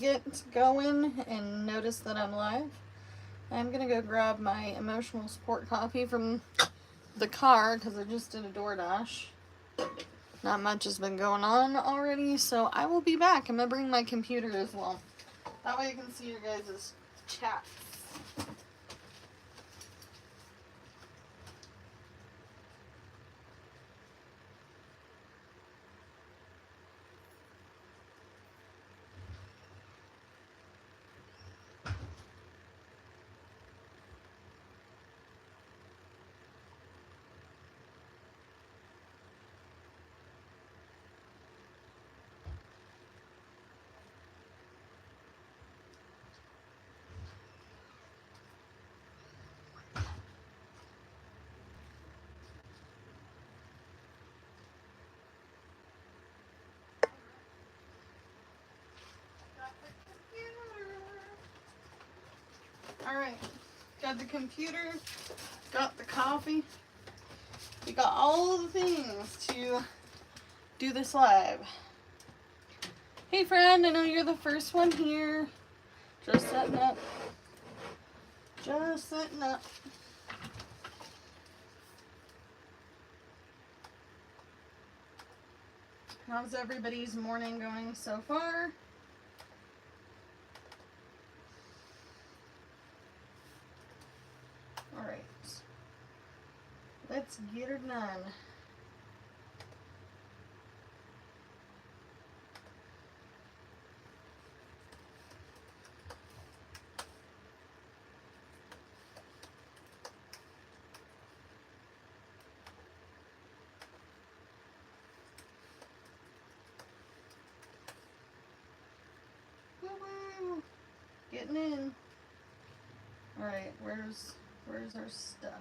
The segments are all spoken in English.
Get going and notice that I'm live. I'm gonna go grab my emotional support coffee from the car because I just did a DoorDash. Not much has been going on already, so I will be back. I'm gonna bring my computer as well. That way I can see your guys' chats. Alright, got the computer, got the coffee, we got all the things to do this live. Hey friend, I know you're the first one here. Just setting up. Just setting up. How's everybody's morning going so far? Alright. Let's get her done. Woo-woo. Getting in. Alright, where's our stuff?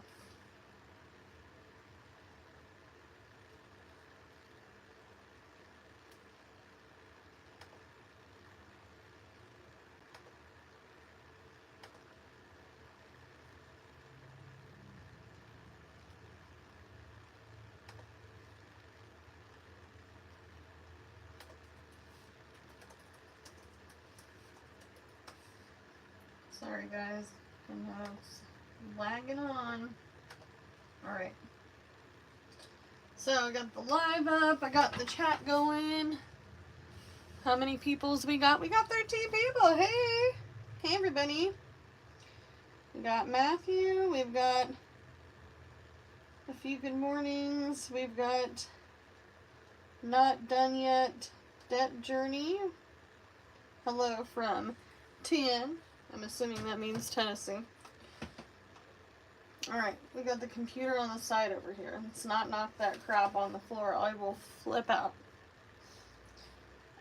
Sorry guys, I know it's lagging on. Alright. So I got the live up, I got the chat going. How many peoples we got? We got 13 people. Hey! Hey everybody. We got Matthew, we've got a few good mornings, we've got Not Done Yet Debt Journey. Hello from 10. I'm assuming that means Tennessee. Alright, we got the computer on the side over here. Let's not knock that crap on the floor. I will flip out.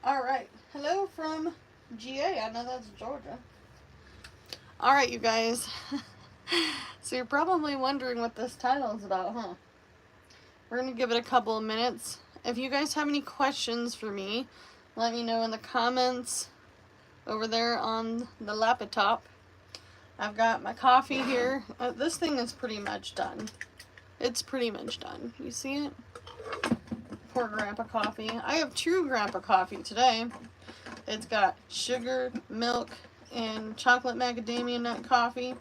Alright, hello from GA. I know that's Georgia. Alright, you guys. So you're probably wondering what this title is about, huh? We're going to give it a couple of minutes. If you guys have any questions for me, let me know in the comments over there on the laptop. I've got my coffee here. This thing is pretty much done. It's pretty much done. You see it? Poor Grandpa Coffee. I have true Grandpa Coffee today. It's got sugar, milk, and chocolate macadamia nut coffee.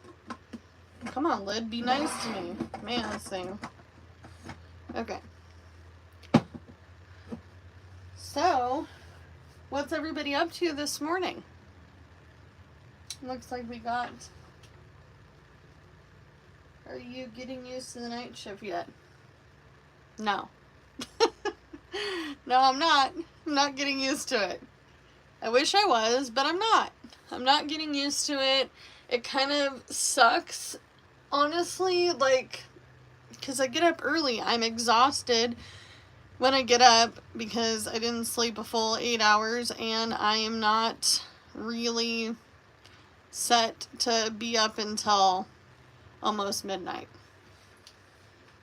Come on, lid, be nice to me. Man, this thing. Okay. So, what's everybody up to this morning? Looks like we got... Are you getting used to the night shift yet? No. No, I'm not. I'm not getting used to it. I wish I was, but I'm not. I'm not getting used to it. It kind of sucks, honestly, like, because I get up early. I'm exhausted when I get up because I didn't sleep a full 8 hours, and I am not really set to be up until almost midnight.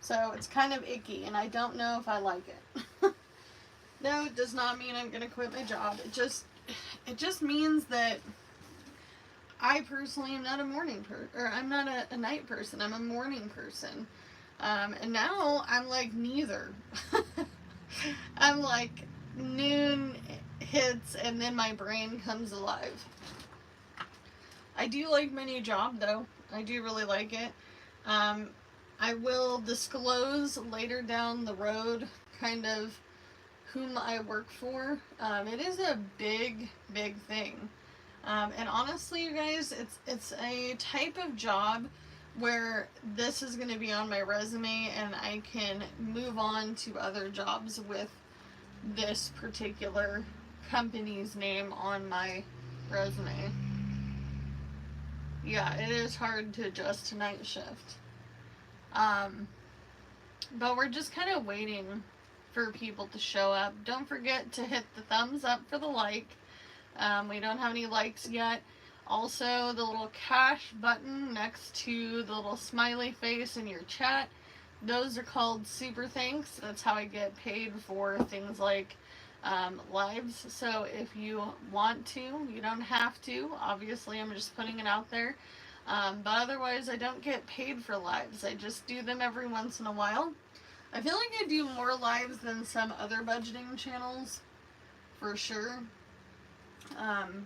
So it's kind of icky, and I don't know if I like it. No, it does not mean I'm gonna quit my job. It just means that I personally am not a morning person, or I'm not a night person. I'm a morning person. And now I'm like neither. I'm like noon hits and then my brain comes alive. I do like my new job though. I do really like it. I will disclose later down the road kind of whom I work for. It is a big, big thing. And honestly, you guys, it's a type of job where this is going to be on my resume and I can move on to other jobs with this particular company's name on my resume. Yeah, it is hard to adjust to night shift. But we're just kind of waiting for people to show up. Don't forget to hit the thumbs up for the like. We don't have any likes yet. Also, the little cash button next to the little smiley face in your chat, those are called super thanks. That's how I get paid for things like lives. So if you want to, you don't have to. Obviously, I'm just putting it out there. But otherwise, I don't get paid for lives. I just do them every once in a while. I feel like I do more lives than some other budgeting channels, for sure.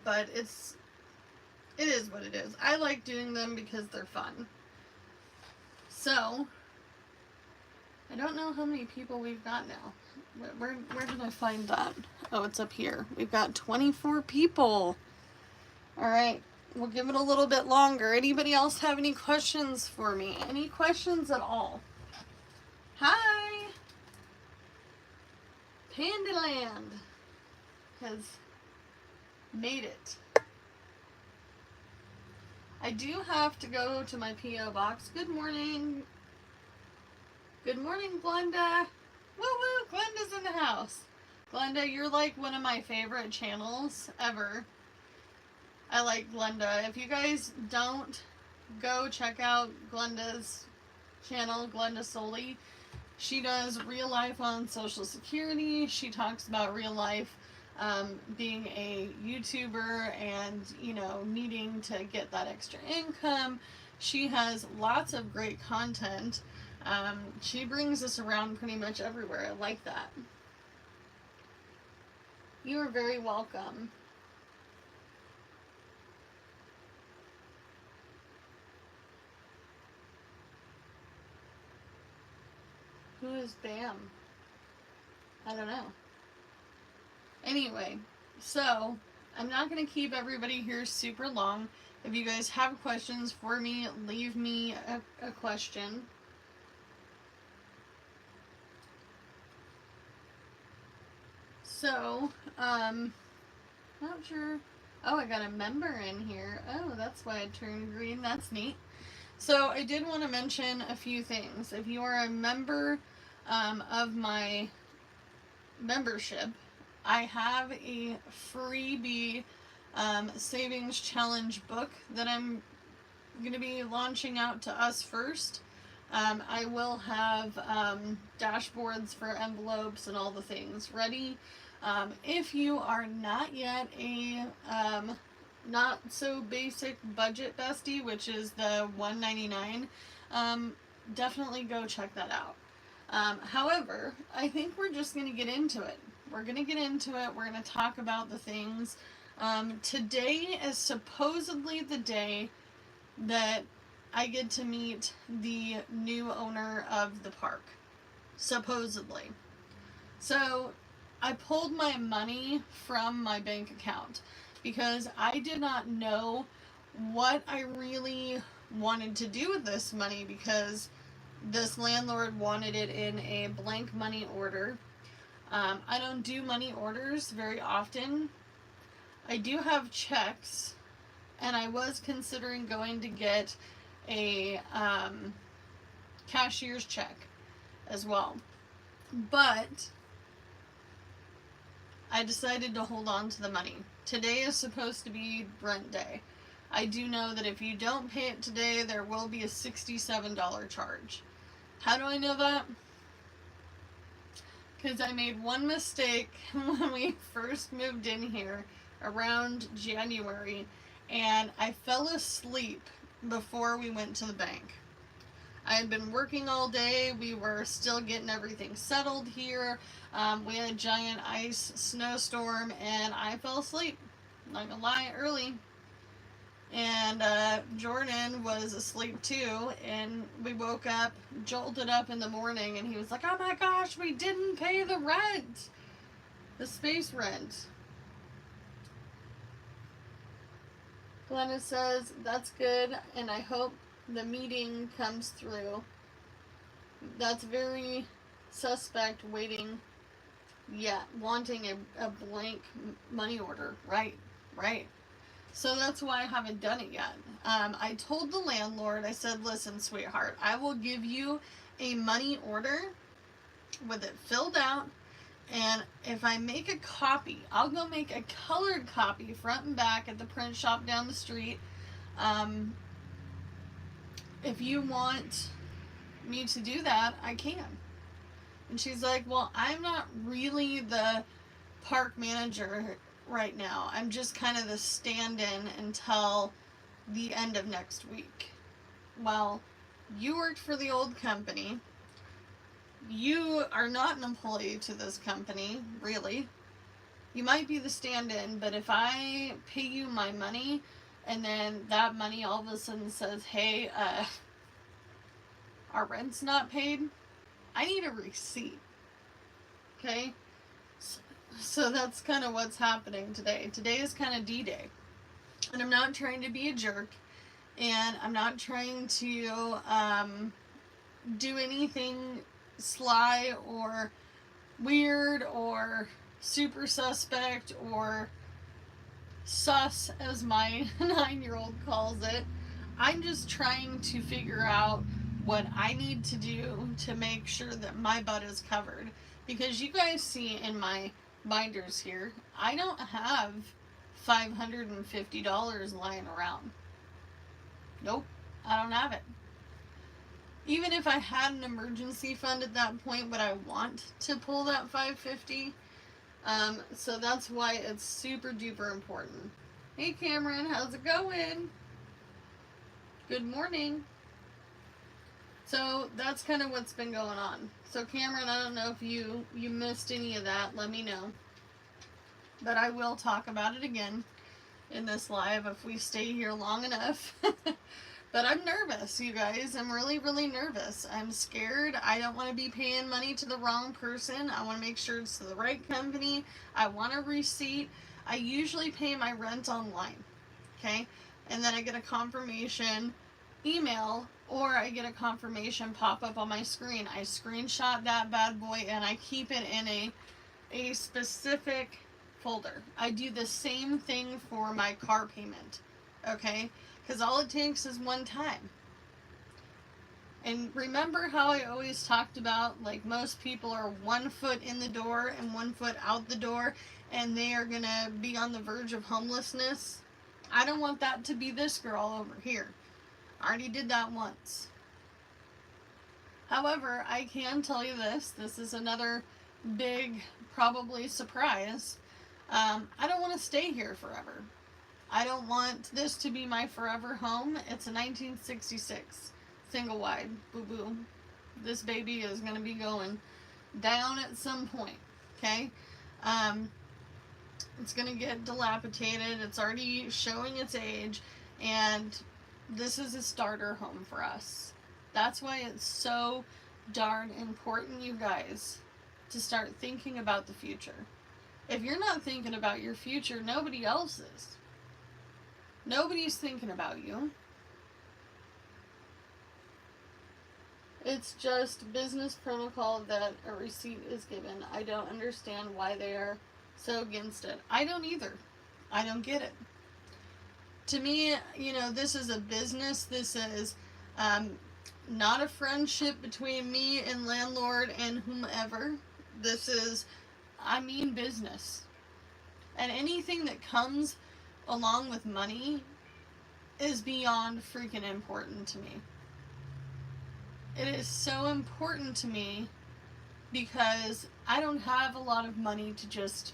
But it is what it is. I like doing them because they're fun. So, I don't know how many people we've got now. Where did I find that? Oh, it's up here. We've got 24 people. Alright, we'll give it a little bit longer. Anybody else have any questions for me? Any questions at all? Hi! Pandaland has made it. I do have to go to my P.O. box. Good morning. Good morning, Glenda. Woo woo, Glenda's in the house. Glenda, you're like one of my favorite channels ever. I like Glenda. If you guys don't, go check out Glenda's channel, Glenda Soley. She does real life on Social Security. She talks about real life being a YouTuber and, you know, needing to get that extra income. She has lots of great content. She brings us around pretty much everywhere. I like that. You are very welcome. Who is Bam? I don't know. Anyway, so I'm not going to keep everybody here super long. If you guys have questions for me, leave me a question. So, not sure. Oh, I got a member in here. Oh, that's why it turned green. That's neat. So, I did want to mention a few things. If you are a member of my membership, I have a freebie savings challenge book that I'm going to be launching out to us first. I will have dashboards for envelopes and all the things ready. If you are not yet a not so basic budget bestie, which is the $1.99, definitely go check that out. However, I think we're just going to get into it. We're going to get into it. We're going to talk about the things. Today is supposedly the day that I get to meet the new owner of the park. Supposedly. So, I pulled my money from my bank account because I did not know what I really wanted to do with this money because this landlord wanted it in a blank money order. I don't do money orders very often. I do have checks, and I was considering going to get a cashier's check as well. But I decided to hold on to the money. Today is supposed to be rent day. I do know that if you don't pay it today, there will be a $67 charge. How do I know that? Because I made one mistake when we first moved in here around January, and I fell asleep before we went to the bank. I had been working all day. We were still getting everything settled here. We had a giant ice snowstorm, and I fell asleep. Not gonna lie, early. And Jordan was asleep too, and we woke up, jolted up in the morning, and he was like, "Oh my gosh, we didn't pay the rent, the space rent." Glenna says, "That's good, and I hope the meeting comes through. That's very suspect waiting, yeah, wanting a blank money order." Right, right. So that's why I haven't done it yet. I told the landlord, I said, "Listen, sweetheart, I will give you a money order with it filled out, and if I make a copy, I'll go make a colored copy front and back at the print shop down the street. If you want me to do that, I can." And she's like, "Well, I'm not really the park manager right now. I'm just kind of the stand-in until the end of next week." Well, you worked for the old company. You are not an employee to this company, really. You might be the stand-in, but if I pay you my money and then that money all of a sudden says, "Hey, our rent's not paid," I need a receipt. Okay? So that's kind of what's happening today. Today is kind of D-Day. And I'm not trying to be a jerk. And I'm not trying to do anything sly or weird or super suspect or sus, as my 9-year-old calls it. I'm just trying to figure out what I need to do to make sure that my butt is covered. Because you guys see in my binders here, I don't have $550 lying around. Nope, I don't have it. Even if I had an emergency fund at that point, would I want to pull that $550? So that's why it's super duper important. Hey Cameron, how's it going? Good morning. So that's kind of what's been going on. So Cameron, I don't know if you missed any of that. Let me know. But I will talk about it again in this live if we stay here long enough. But I'm nervous, you guys. I'm really, really nervous. I'm scared. I don't want to be paying money to the wrong person. I want to make sure it's to the right company. I want a receipt. I usually pay my rent online, okay? And then I get a confirmation email, or I get a confirmation pop up on my screen. I screenshot that bad boy and I keep it in a specific folder. I do the same thing for my car payment, okay? Because all it takes is one time. And remember how I always talked about, like, most people are 1 foot in the door and 1 foot out the door, and they are going to be on the verge of homelessness? I don't want that to be this girl over here. I already did that once. However, I can tell you this. This is another big, probably surprise. I don't want to stay here forever. I don't want this to be my forever home. It's a 1966 single wide. Boo boo. This baby is going to be going down at some point. Okay? It's going to get dilapidated. It's already showing its age. And this is a starter home for us. That's why it's so darn important, you guys, to start thinking about the future. If you're not thinking about your future, nobody else is. Nobody's thinking about you. It's just business protocol that a receipt is given. I don't understand why they are so against it. I don't either. I don't get it. To me, you know, this is a business. This is not a friendship between me and landlord and whomever. This is, I mean, business. And anything that comes along with money is beyond freaking important to me. It is so important to me because I don't have a lot of money to just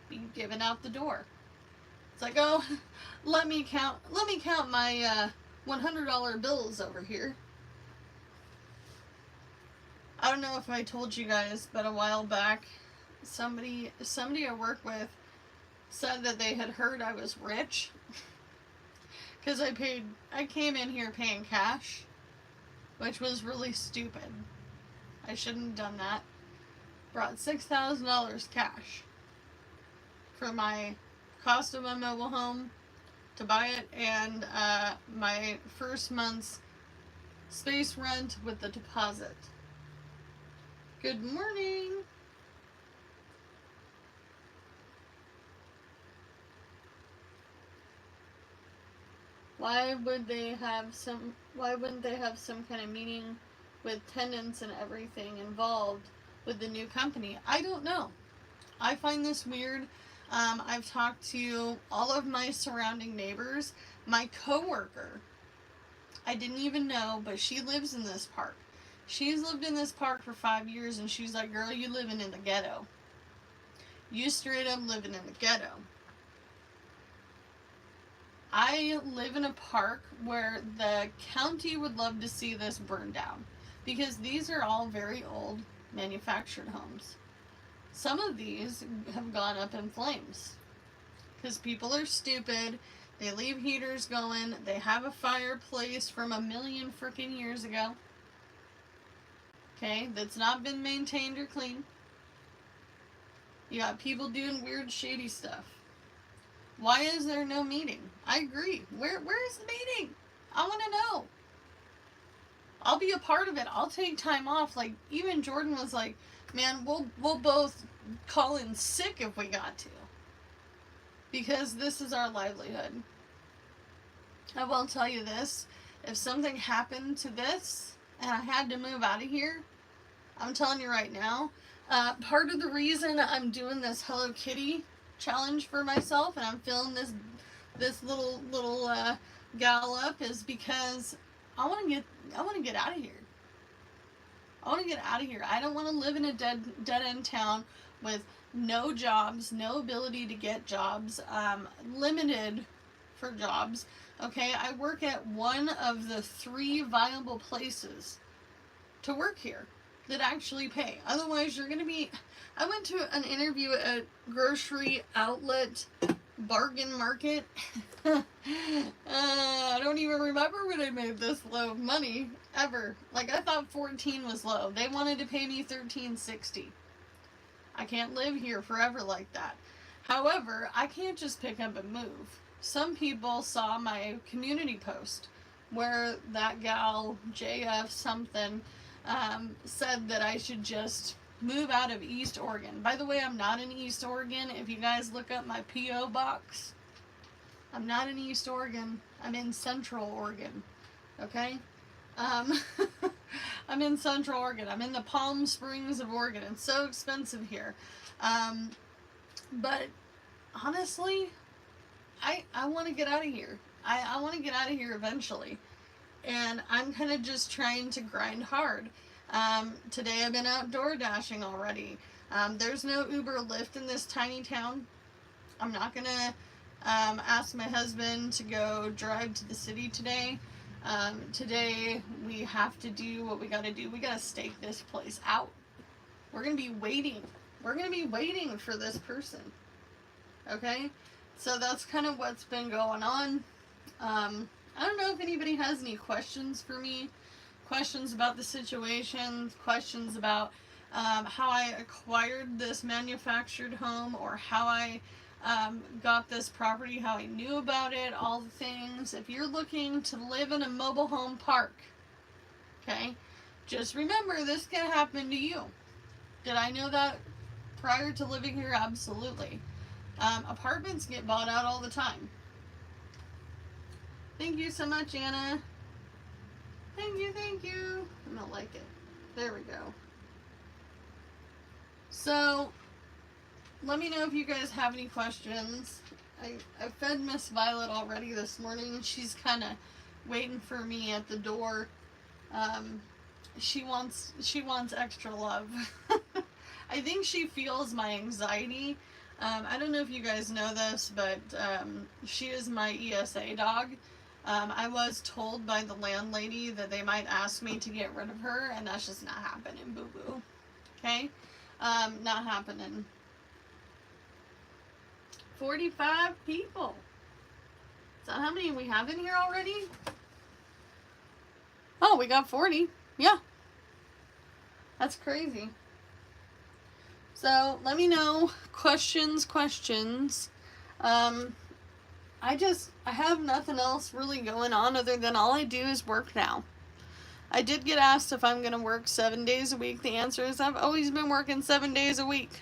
be given out the door. It's like, oh, let me count my $100 bills over here. I don't know if I told you guys, but a while back, somebody I work with said that they had heard I was rich because I came in here paying cash, which was really stupid. I shouldn't have done that. Brought $6,000 cash for my cost of my mobile home to buy it, and my first month's space rent with the deposit. Good morning. Why wouldn't they have some kind of meeting with tenants and everything involved with the new company? I don't know. I find this weird. I've talked to all of my surrounding neighbors. My coworker, I didn't even know, but she lives in this park. She's lived in this park for 5 years, and she's like, girl, you living in the ghetto. You straight up living in the ghetto. I live in a park where the county would love to see this burned down, because these are all very old manufactured homes. Some of these have gone up in flames because people are stupid. They leave heaters going. They have a fireplace from a million freaking years ago. Okay, that's not been maintained or clean. You got people doing weird, shady stuff. Why is there no meeting? I agree. Where is the meeting? I want to know. I'll be a part of it. I'll take time off. Like, even Jordan was like, man, we'll both call in sick if we got to, because this is our livelihood. I will tell you this, if something happened to this and I had to move out of here, I'm telling you right now, part of the reason I'm doing this Hello Kitty challenge for myself and I'm filling this little gal up is because I want to get out of here. I want to get out of here. I don't want to live in a dead end town with no jobs, no ability to get jobs, limited for jobs. Okay, I work at one of the 3 viable places to work here that actually pay. Otherwise, you're going to be... I went to an interview at grocery outlet bargain market. I don't even remember when I made this low of money ever. Like, I thought 14 was low. They wanted to pay me $13.60. I can't live here forever like that. However, I can't just pick up and move. Some people saw my community post where that gal, JF something, said that I should just move out of East Oregon. By the way, I'm not in East Oregon. If you guys look up my P.O. box, I'm not in East Oregon. I'm in Central Oregon. Okay? I'm in Central Oregon. I'm in the Palm Springs of Oregon. It's so expensive here. But honestly, I want to get out of here. I want to get out of here eventually. And I'm kind of just trying to grind hard. Today I've been outdoor dashing already. There's no Uber or Lyft in this tiny town. I'm not going to ask my husband to go drive to the city today. Today we have to do what we got to do. We got to stake this place out. We're going to be waiting. We're going to be waiting for this person. Okay? So that's kind of what's been going on. I don't know if anybody has any questions for me. Questions about the situation. Questions about how I acquired this manufactured home, or how I got this property, how I knew about it, all the things. If you're looking to live in a mobile home park, okay, just remember this can happen to you. Did I know that prior to living here? Absolutely. Apartments get bought out all the time. Thank you so much, Anna. Thank you, thank you. I don't like it. There we go. So, let me know if you guys have any questions. I fed Miss Violet already this morning, and she's kind of waiting for me at the door. She wants extra love. I think she feels my anxiety. I don't know if you guys know this, but she is my ESA dog. I was told by the landlady that they might ask me to get rid of her, and that's just not happening, boo-boo. Okay? Not happening. 45 people. Is that how many we have in here already? Oh, we got 40. Yeah. That's crazy. So, let me know. Questions. I have nothing else really going on other than all I do is work now. I did get asked if I'm going to work 7 days a week. The answer is I've always been working 7 days a week.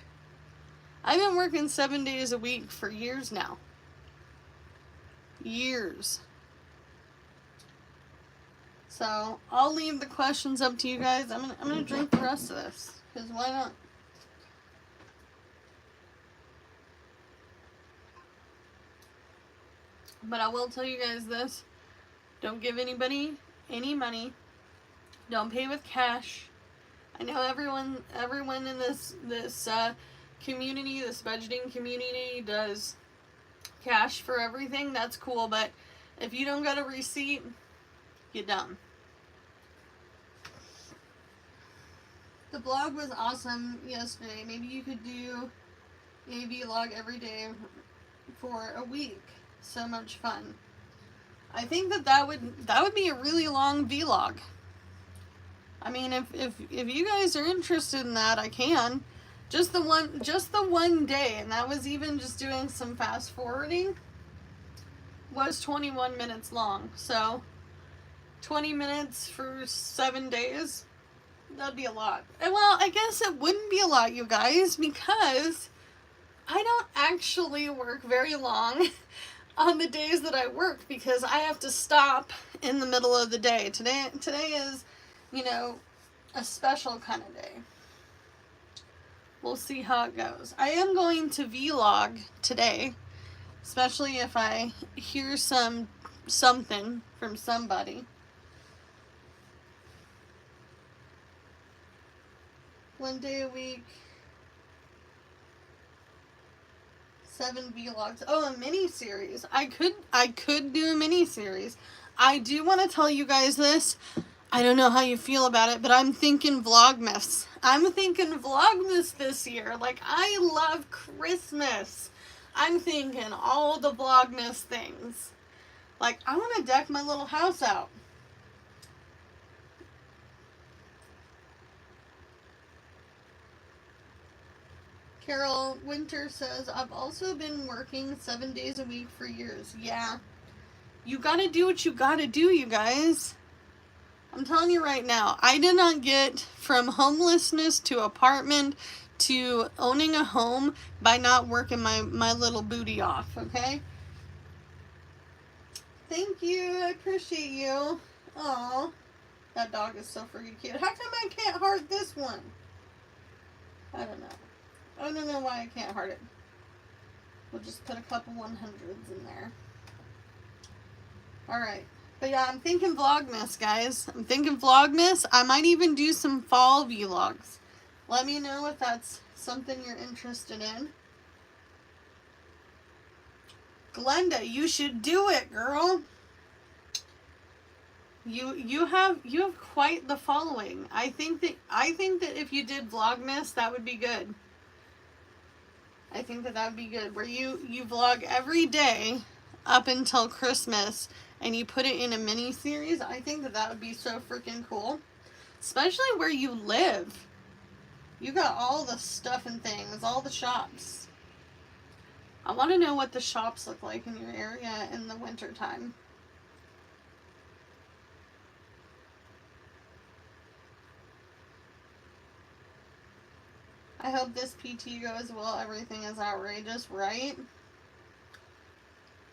I've been working 7 days a week for years now. Years. So, I'll leave the questions up to you guys. I'm gonna drink the rest of this. Because why not? But I will tell you guys this. Don't give anybody any money. Don't pay with cash. I know everyone in this community, this budgeting community, does cash for everything. That's cool, but if you don't got a receipt, you're dumb. The vlog was awesome yesterday. Maybe you could do a vlog every day for a week. So much fun. I think that would be a really long vlog. I mean, if you guys are interested in that, I can. Just the one day, and that was even just doing some fast forwarding, was 21 minutes long. So 20 minutes for 7 days, that'd be a lot. And well, I guess it wouldn't be a lot, you guys, because I don't actually work very long on the days that I work, because I have to stop in the middle of the day. Today is, a special kind of day. We'll see how it goes. I am going to vlog today, especially if I hear something from somebody. One day a week. 7 vlogs. Oh, a mini series. I could do a mini series. I do want to tell you guys this. I don't know how you feel about it, but I'm thinking Vlogmas. I'm thinking Vlogmas this year. Like, I love Christmas. I'm thinking all the Vlogmas things. Like, I want to deck my little house out. Carol Winter says, I've also been working 7 days a week for years. Yeah. You gotta do what you gotta do, you guys. I'm telling you right now, I did not get from homelessness to apartment to owning a home by not working my little booty off, okay? Thank you. I appreciate you. Aw. That dog is so freaking cute. How come I can't heart this one? I don't know. I don't know why I can't heart it. We'll just put a couple 100s in there. Alright. But yeah, I'm thinking Vlogmas, guys. I'm thinking Vlogmas. I might even do some fall vlogs. Let me know if that's something you're interested in. Glenda, you should do it, girl. You have quite the following. I think that if you did Vlogmas, that would be good. I think that would be good. Where you vlog every day up until Christmas, and you put it in a mini series. I think that would be so freaking cool. Especially where you live. You got all the stuff and things, all the shops. I want to know what the shops look like in your area in the winter time. I hope this PT goes well. Everything is outrageous, right?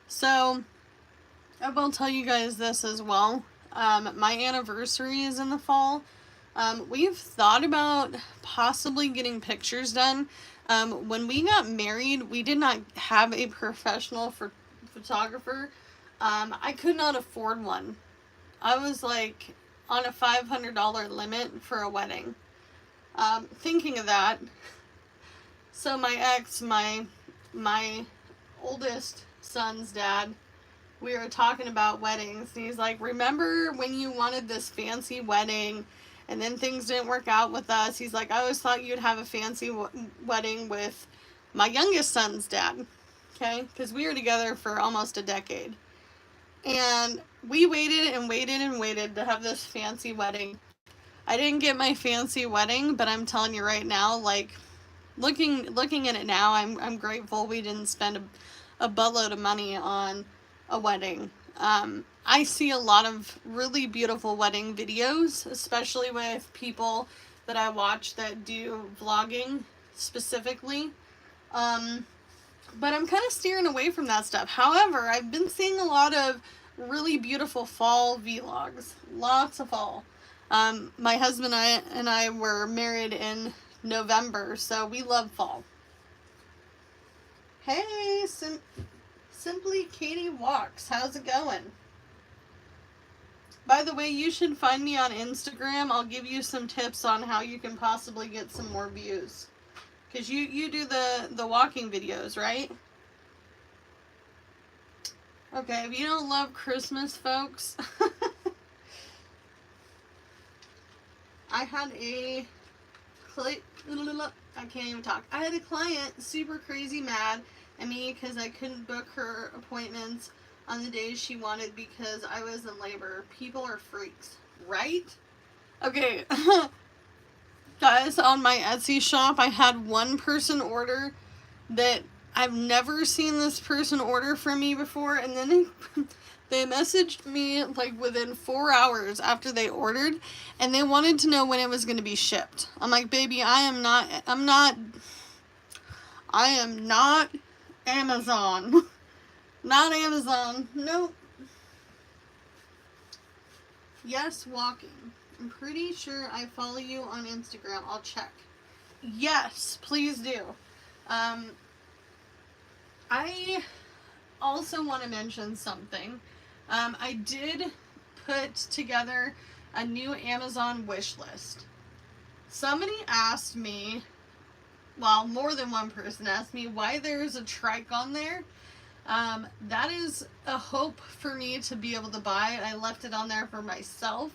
So, I will tell you guys this as well. My anniversary is in the fall. We've thought about possibly getting pictures done. When we got married, we did not have a professional photographer. I could not afford one. I was like on a $500 limit for a wedding. Thinking of that, so my ex, my oldest son's dad, we were talking about weddings, and he's like, remember when you wanted this fancy wedding and then things didn't work out with us? He's like, I always thought you'd have a fancy wedding with my youngest son's dad. Okay, because we were together for almost a decade, and we waited and waited and waited to have this fancy wedding. I didn't get my fancy wedding, but I'm telling you right now, like, looking at it now, I'm grateful we didn't spend a buttload of money on a wedding. I see a lot of really beautiful wedding videos, especially with people that I watch that do vlogging specifically. But I'm kind of steering away from that stuff. However, I've been seeing a lot of really beautiful fall vlogs. Lots of fall. My husband and I were married in November, so we love fall. Hey, Simply Katie Walks. How's it going? By the way, you should find me on Instagram. I'll give you some tips on how you can possibly get some more views. Because you do the walking videos, right? Okay, if you don't love Christmas, folks, I had a I can't even talk. I had a client super crazy mad at me because I couldn't book her appointments on the days she wanted because I was in labor. People are freaks, right? Okay, guys, on my Etsy shop, I had one person order that I've never seen this person order from me before, and then they messaged me like within 4 hours after they ordered, and they wanted to know when it was going to be shipped. I'm like, baby, I am not Amazon. Not Amazon. Nope. Yes, walking. I'm pretty sure I follow you on Instagram. I'll check. Yes, please do. I also want to mention something. I did put together a new Amazon wish list. Somebody asked me, well, more than one person asked me why there's a trike on there. That is a hope for me to be able to buy. I left it on there for myself,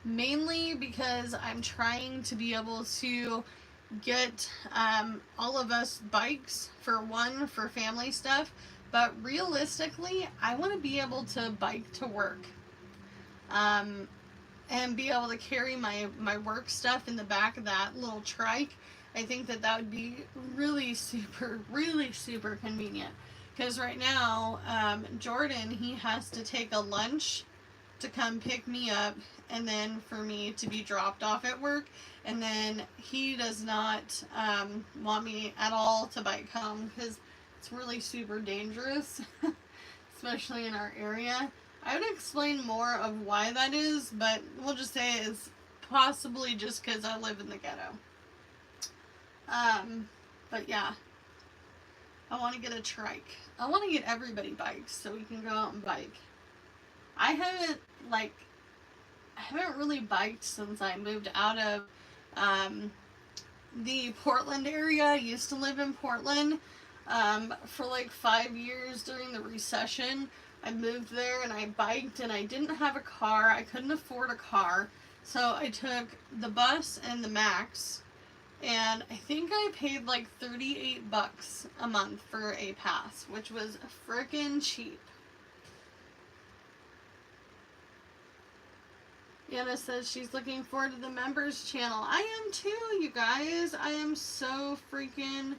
mainly because I'm trying to be able to get all of us bikes for family stuff, but realistically I want to be able to bike to work and be able to carry my work stuff in the back of that little trike. I think that would be really super convenient, because right now Jordan, he has to take a lunch to come pick me up and then for me to be dropped off at work, and then he does not want me at all to bike home because it's really super dangerous, especially in our area. I would explain more of why that is, but we'll just say it's possibly just because I live in the ghetto. But yeah, I want to get a trike. I want to get everybody bikes so we can go out and bike. I haven't really biked since I moved out of the Portland area. I used to live in Portland for like 5 years during the recession. I moved there and I biked, and I didn't have a car. I couldn't afford a car. So I took the bus and the Max, and I think I paid like $38 a month for a pass, which was frickin' cheap. Yana says she's looking forward to the members channel. I am too, you guys. I am so freaking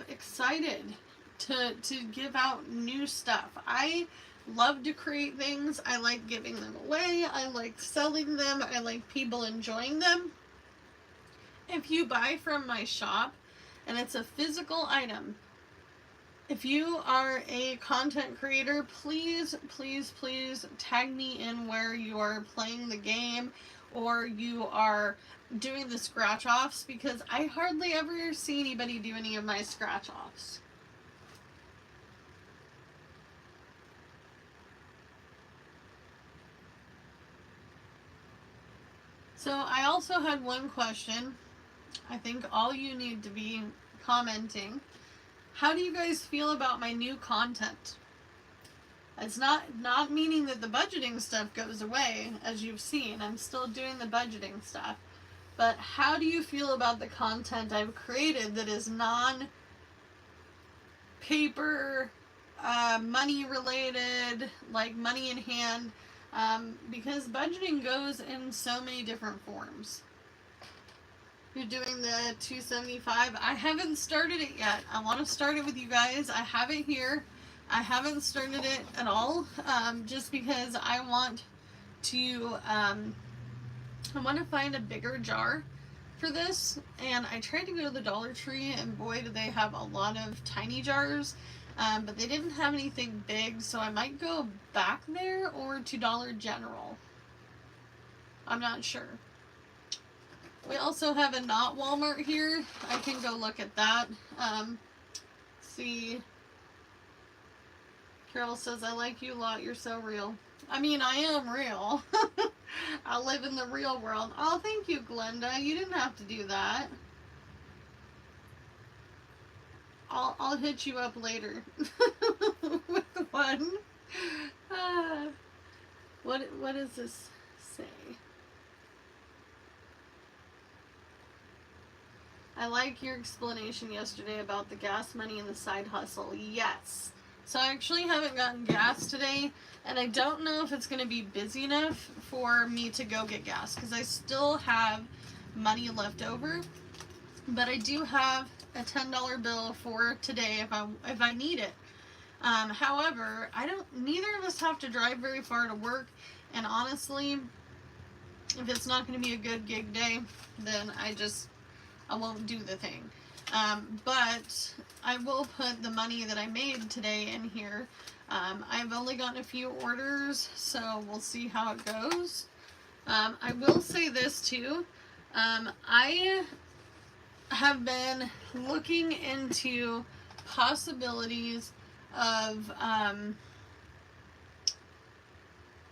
excited to give out new stuff. I love to create things. I like giving them away. I like selling them. I like people enjoying them. If you buy from my shop and it's a physical item, if you are a content creator, please tag me in where you are playing the game or you are doing the scratch offs, because I hardly ever see anybody do any of my scratch offs. So I also had one question. I think all you need to be commenting. How do you guys feel about my new content? It's not meaning that the budgeting stuff goes away, as you've seen. I'm still doing the budgeting stuff. But how do you feel about the content I've created that is non-paper, money related, like money in hand? Because budgeting goes in so many different forms. You're doing the 275. I haven't started it yet. I want to start it with you guys. I have it here. I haven't started it at all, just because I want to find a bigger jar for this. And I tried to go to the Dollar Tree, and boy, do they have a lot of tiny jars. But they didn't have anything big, so I might go back there or to Dollar General. I'm not sure. We also have a not Walmart here. I can go look at that. See. Carol says, I like you a lot. You're so real. I mean, I am real. I live in the real world. Oh, thank you, Glenda. You didn't have to do that. I'll hit you up later with one. What does this say? I like your explanation yesterday about the gas money and the side hustle. Yes. So I actually haven't gotten gas today, and I don't know if it's going to be busy enough for me to go get gas, because I still have money left over. But I do have a $10 bill for today if I need it. However, neither of us have to drive very far to work, and honestly, if it's not going to be a good gig day, then I won't do the thing. But I will put the money that I made today in here. I've only gotten a few orders, so we'll see how it goes. I will say this too. I have been looking into possibilities of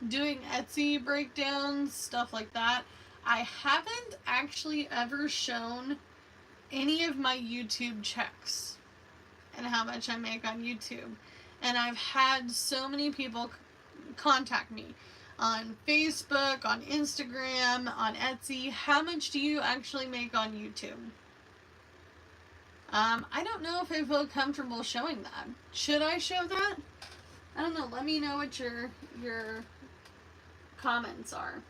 doing Etsy breakdowns, stuff like that. I haven't actually ever shown any of my YouTube checks and how much I make on YouTube. And I've had so many people contact me on Facebook, on Instagram, on Etsy. How much do you actually make on YouTube? I don't know if I feel comfortable showing that. Should I show that? I don't know. Let me know what your comments are.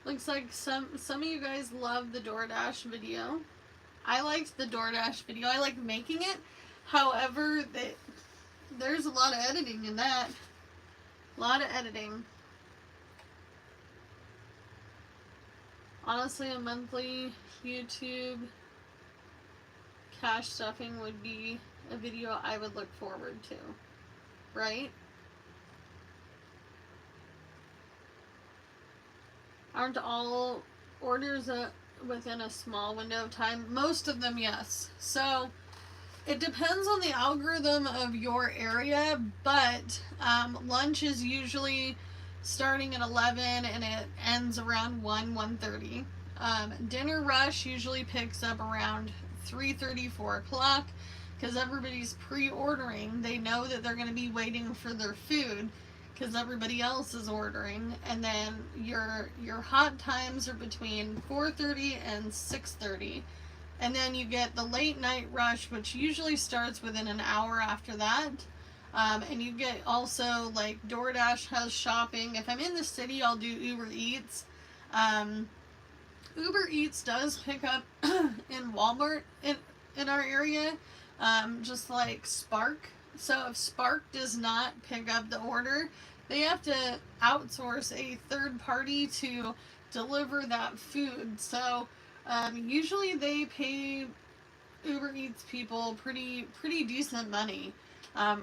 Looks like some of you guys love the DoorDash video. I liked the DoorDash video. I like making it. However, there's a lot of editing in that. A lot of editing. Honestly, a monthly YouTube cash stuffing would be a video I would look forward to. Right? Aren't all orders within a small window of time? Most of them, yes. So it depends on the algorithm of your area, but lunch is usually starting at 11 and it ends around 1:30. Dinner rush usually picks up around 3:30, 4 o'clock, because everybody's pre-ordering. They know that they're going to be waiting for their food, because everybody else is ordering. And then your hot times are between 4:30 and 6:30. And then you get the late night rush, which usually starts within an hour after that. And you get also, like, DoorDash has shopping. If I'm in the city, I'll do Uber Eats. Uber Eats does pick up in Walmart in our area, just like Spark. So if Spark does not pick up the order, they have to outsource a third party to deliver that food. So usually they pay Uber Eats people pretty decent money.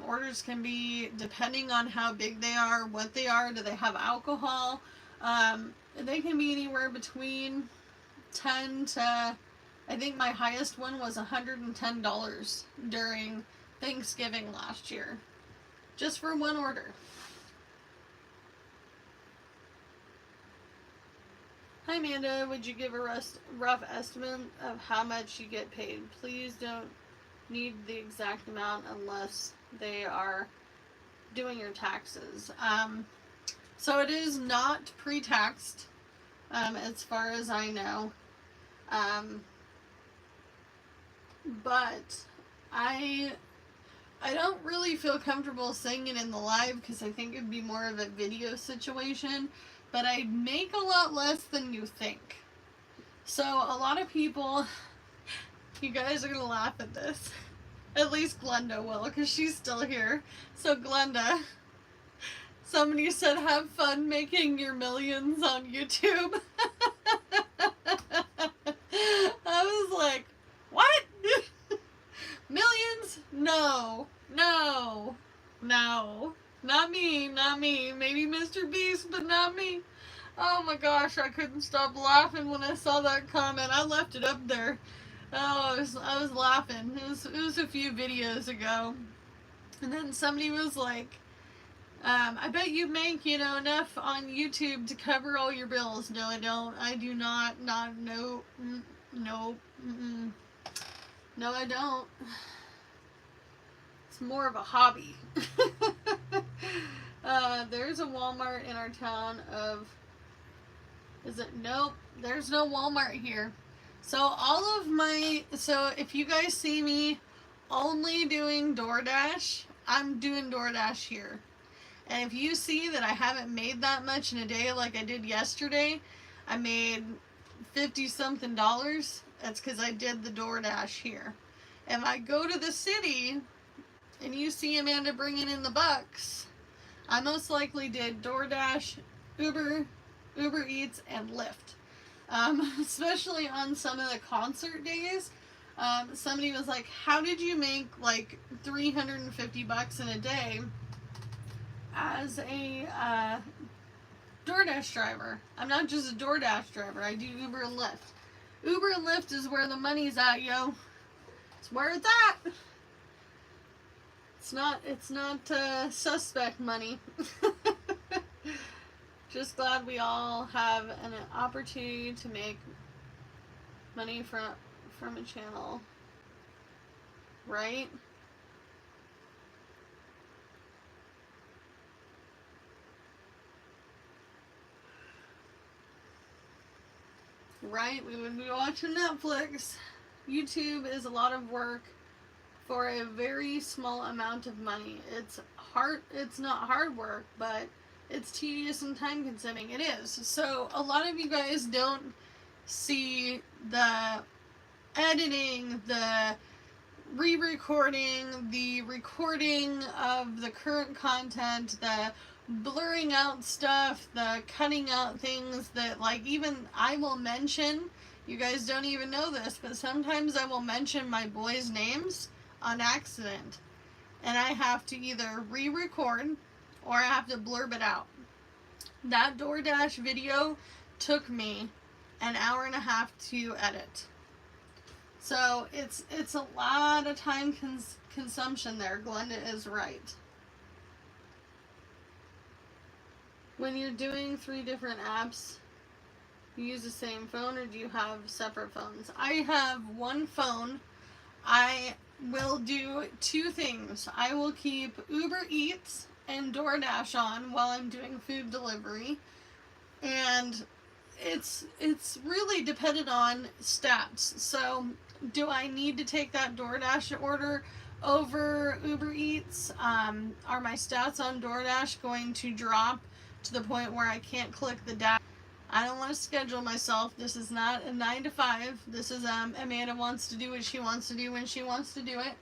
Orders can be, depending on how big they are, what they are, do they have alcohol? They can be anywhere between 10 to, I think my highest one was $110 during Thanksgiving last year, just for one order. Hi Amanda, would you give a rough estimate of how much you get paid? Please don't need the exact amount unless they are doing your taxes. So it is not pre-taxed, as far as I know. But I don't really feel comfortable saying it in the live because I think it'd be more of a video situation. But I make a lot less than you think. So a lot of people, you guys are going to laugh at this. At least Glenda will, because she's still here. So Glenda, somebody said have fun making your millions on YouTube. I was like, what? Millions? No. No. No. Not me. Not me. Maybe Mr. Beast, but not me. Oh my gosh, I couldn't stop laughing when I saw that comment. I left it up there. Oh, I was laughing. It was a few videos ago. And then somebody was like, I bet you make, enough on YouTube to cover all your bills. No, I don't. I do not. No. No. No, I don't. It's more of a hobby. There's a Walmart in our town of... Is it? Nope. There's no Walmart here. So so if you guys see me only doing DoorDash, I'm doing DoorDash here. And if you see that I haven't made that much in a day like I did yesterday, I made $50-something, that's because I did the DoorDash here. If I go to the city and you see Amanda bringing in the bucks, I most likely did DoorDash, Uber Eats, and Lyft. Especially on some of the concert days. Somebody was like, how did you make like $350 in a day as a DoorDash driver? I'm not just a DoorDash driver. I do Uber and Lyft. Uber and Lyft is where the money's at, yo. It's where it's at. It's not suspect money. Just glad we all have an opportunity to make money from a channel, right? Right? We would be watching Netflix. YouTube is a lot of work for a very small amount of money. It's hard. It's not hard work, but it's tedious and time consuming. It is. So a lot of you guys don't see the editing, the re-recording, the recording of the current content, the blurring out stuff, the cutting out things that, like, even I will mention, you guys don't even know this, but sometimes I will mention my boys' names on accident. And I have to either re-record or I have to blurb it out. That DoorDash video took me an hour and a half to edit. So it's a lot of time consumption there. Glenda is right. When you're doing 3 different apps, you use the same phone or do you have separate phones? I have one phone. I will do 2 things. I will keep Uber Eats and DoorDash on while I'm doing food delivery, and it's really dependent on stats. So do I need to take that DoorDash order over Uber Eats? Are my stats on DoorDash going to drop to the point where I can't click the dash? I don't want to schedule myself. This is not a 9 to 5. This is Amanda wants to do what she wants to do when she wants to do it.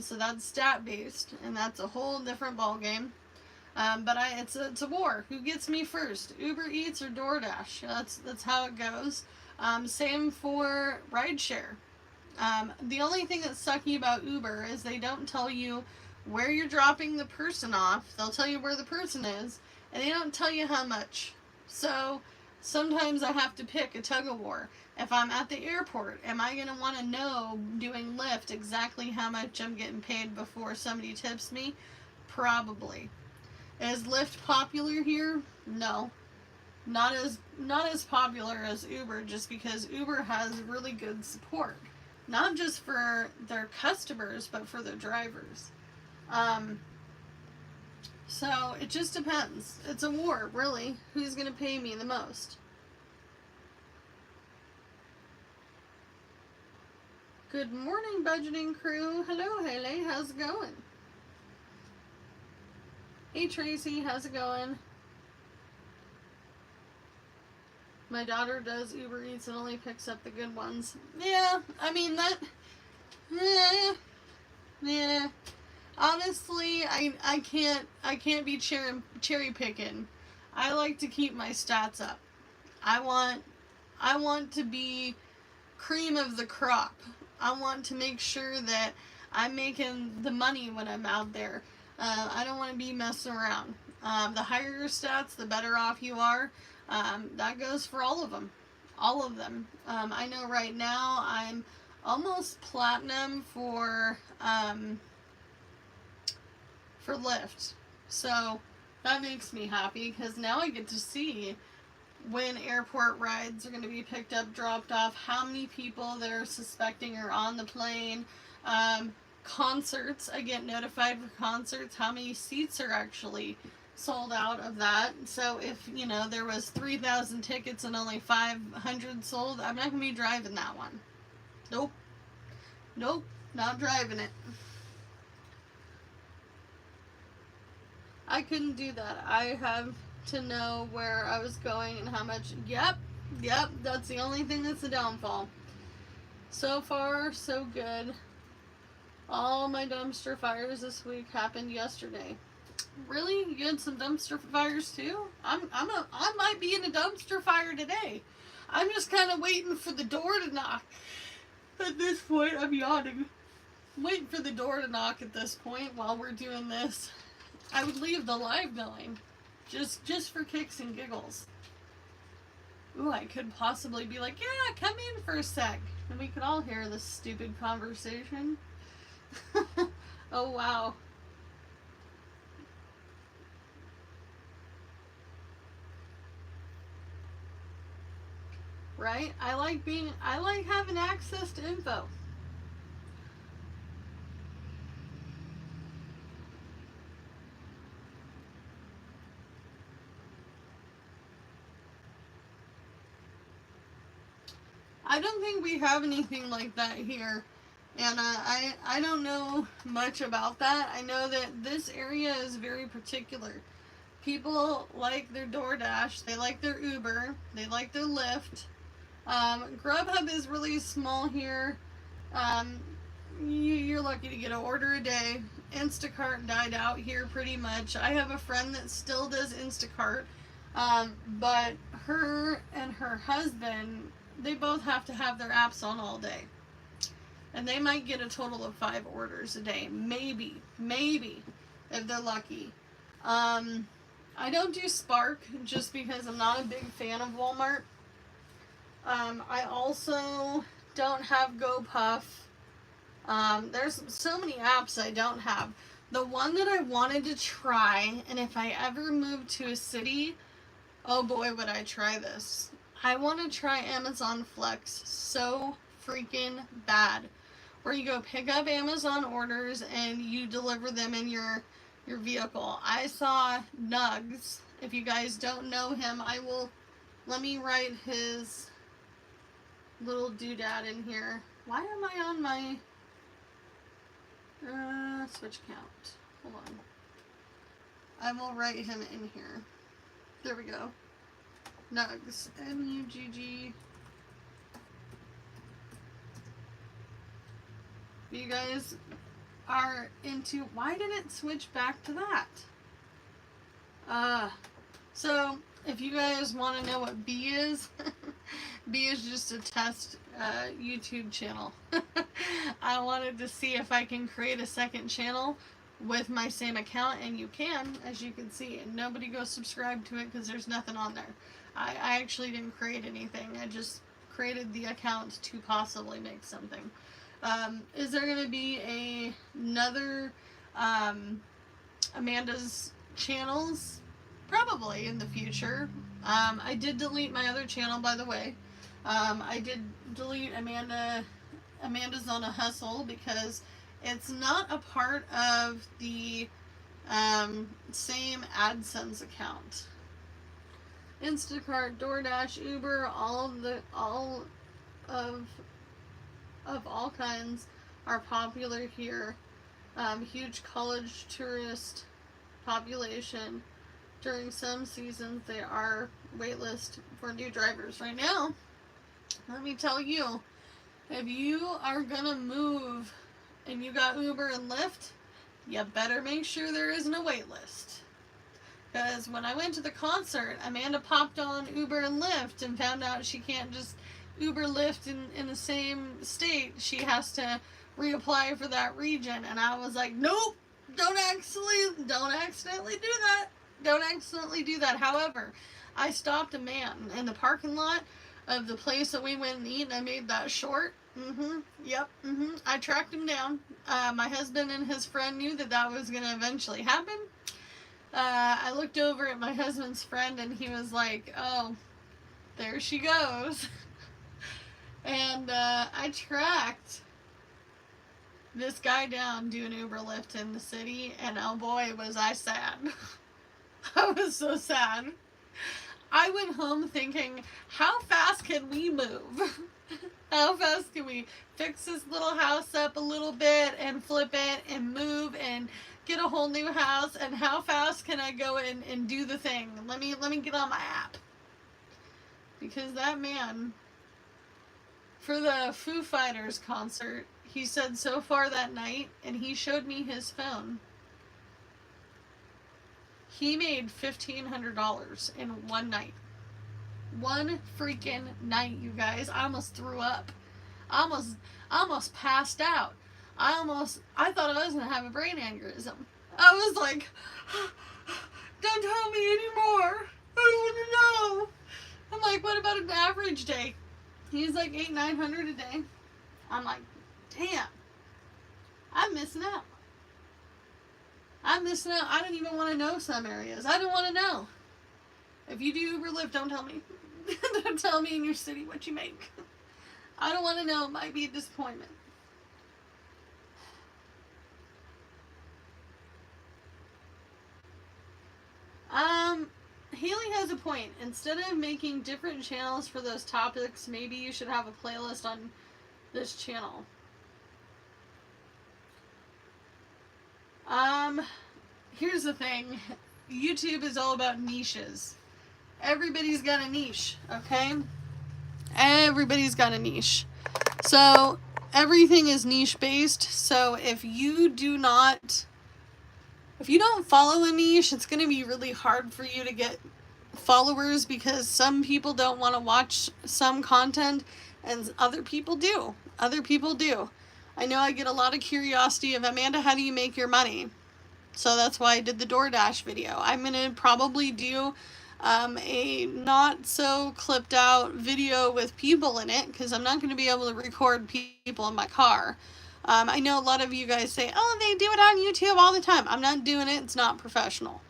So that's stat based, and that's a whole different ball game. But it's a war. Who gets me first? Uber Eats or DoorDash? That's how it goes. Same for rideshare. The only thing that's sucky about Uber is they don't tell you where you're dropping the person off. They'll tell you where the person is, and they don't tell you how much. So sometimes I have to pick a tug-of-war. If I'm at the airport, am I going to want to know, doing Lyft, exactly how much I'm getting paid before somebody tips me? Probably. Is Lyft popular here? No. Not as popular as Uber, just because Uber has really good support. not just for their customers, but for their drivers. So it just depends. It's a war, really. Who's going to pay me the most? Good morning, budgeting crew. Hello, Haley. How's it going? Hey, Tracy. How's it going? My daughter does Uber Eats and only picks up the good ones. Yeah, I mean, that... Yeah. Honestly, I can't be cherry picking. I like to keep my stats up. I want to be cream of the crop. I want to make sure that I'm making the money when I'm out there. I don't want to be messing around. The higher your stats, the better off you are. That goes for all of them. All of them. I know right now I'm almost platinum for Lyft. So that makes me happy because now I get to see when airport rides are going to be picked up, dropped off, how many people they're suspecting are on the plane. Concerts, I get notified for concerts, how many seats are actually sold out of that. So if, there was 3,000 tickets and only 500 sold, I'm not going to be driving that one. Nope, not driving it. I couldn't do that. I have to know where I was going and how much. Yep, that's the only thing that's a downfall. So far, so good. All my dumpster fires this week happened yesterday. Really? You had some dumpster fires too? I might be in a dumpster fire today. I'm just kind of waiting for the door to knock. At this point, I'm yawning. Waiting for the door to knock at this point while we're doing this. I would leave the live going. Just for kicks and giggles. Ooh, I could possibly be like, yeah, come in for a sec. And we could all hear this stupid conversation. Oh, wow. Right? I like having access to info. I don't think we have anything like that here. And I don't know much about that. I know that this area is very particular. People like their DoorDash, they like their Uber, they like their Lyft. Grubhub is really small here. You're lucky to get an order a day. Instacart died out here pretty much. I have a friend that still does Instacart. But her and her husband, they both have to have their apps on all day. And they might get a total of 5 orders a day. Maybe, if they're lucky. I don't do Spark just because I'm not a big fan of Walmart. I also don't have GoPuff. There's so many apps I don't have. The one that I wanted to try, and if I ever moved to a city, oh boy, would I try this. I want to try Amazon Flex so freaking bad. Where you go pick up Amazon orders and you deliver them in your vehicle. I saw Nugs. If you guys don't know him, let me write his little doodad in here. Why am I on my switch count? Hold on. I will write him in here. There we go. Nugs. Mugg. You guys are into... Why did it switch back to that? So, if you guys want to know what B is, B is just a test YouTube channel. I wanted to see if I can create a second channel with my same account, and you can, as you can see. And nobody goes subscribe to it because there's nothing on there. I actually didn't create anything. I just created the account to possibly make something. Is there going to be another Amanda's channels? Probably in the future. I did delete my other channel, by the way. I did delete Amanda Amanda's on a hustle because it's not a part of the same AdSense account. Instacart, DoorDash, Uber, all of all kinds are popular here. Huge college tourist population. During some seasons, they are waitlist for new drivers. Right now, let me tell you, if you are gonna move and you got Uber and Lyft, you better make sure there isn't a wait list. Because when I went to the concert, Amanda popped on Uber and Lyft and found out she can't just Uber Lyft in the same state. She has to reapply for that region. And I was like, nope, don't accidentally do that. Don't accidentally do that. However, I stopped a man in the parking lot of the place that we went and eat, and I made that short. I tracked him down. My husband and his friend knew that was going to eventually happen. I looked over at my husband's friend, and he was like, oh, there she goes. And I tracked this guy down doing Uber Lyft in the city, and oh boy, was I sad. I was so sad. I went home thinking, how fast can we move? How fast can we fix this little house up a little bit and flip it and move and get a whole new house? And how fast can I go in and do the thing? Let me get on my app. Because that man, for the Foo Fighters concert, he said so far that night, and he showed me his phone, he made $1,500 in one night. One freaking night, you guys. I almost threw up. I almost passed out. I thought I was going to have a brain aneurysm. I was like, don't tell me anymore. I don't want to know. I'm like, what about an average day? He's like $800-900 a day. I'm like, damn. I'm missing out. I don't even want to know some areas. I don't want to know. If you do Uber Lyft, don't tell me. Don't tell me in your city what you make. I don't want to know. It might be a disappointment. Haley has a point. Instead of making different channels for those topics, maybe you should have a playlist on this channel. Here's the thing. YouTube is all about niches. Everybody's got a niche, okay? Everybody's got a niche. So, everything is niche based. So, if you don't follow a niche, it's going to be really hard for you to get followers because some people don't want to watch some content and other people do. I know I get a lot of curiosity of, Amanda, how do you make your money? So that's why I did the DoorDash video. I'm going to probably do a not so clipped out video with people in it because I'm not going to be able to record people in my car. I know a lot of you guys say, oh, they do it on YouTube all the time. I'm not doing it. It's not professional.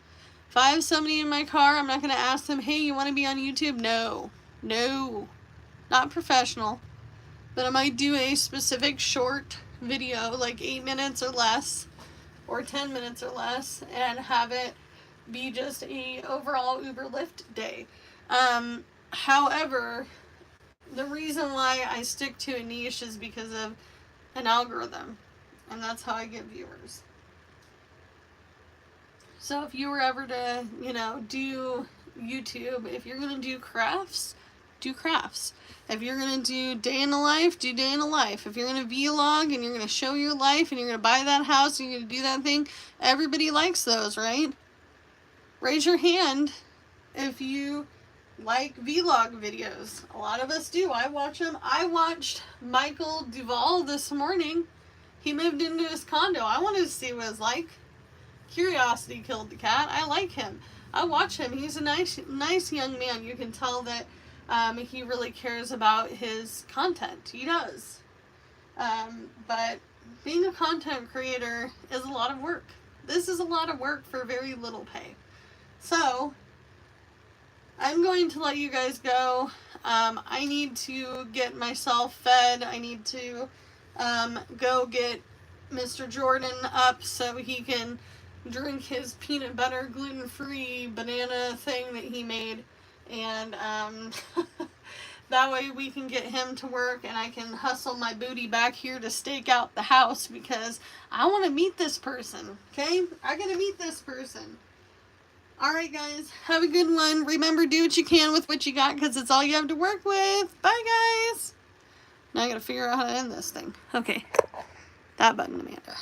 If I have somebody in my car, I'm not going to ask them, hey, you want to be on YouTube? No, not professional. But I might do a specific short video, like 8 minutes or less, or 10 minutes or less, and have it be just a overall Uber Lyft day. However, the reason why I stick to a niche is because of an algorithm, and that's how I get viewers. So if you were ever to, do YouTube, if you're going to do crafts, do crafts. If you're going to do day in the life, do day in the life. If you're going to vlog and you're going to show your life and you're going to buy that house and you're going to do that thing, everybody likes those, right? Raise your hand if you like vlog videos. A lot of us do. I watch them. I watched Michael Duvall this morning. He moved into his condo. I wanted to see what it was like. Curiosity killed the cat. I like him. I watch him. He's a nice young man. You can tell that he really cares about his content. He does. But being a content creator is a lot of work. This is a lot of work for very little pay. So, I'm going to let you guys go. I need to get myself fed. I need to go get Mr. Jordan up so he can drink his peanut butter gluten-free banana thing that he made, and that way we can get him to work and I can hustle my booty back here to stake out the house because I want to meet this person, okay? I gotta meet this person. Alright guys, have a good one. Remember, do what you can with what you got because it's all you have to work with. Bye guys! Now I gotta figure out how to end this thing. Okay, that button, Amanda.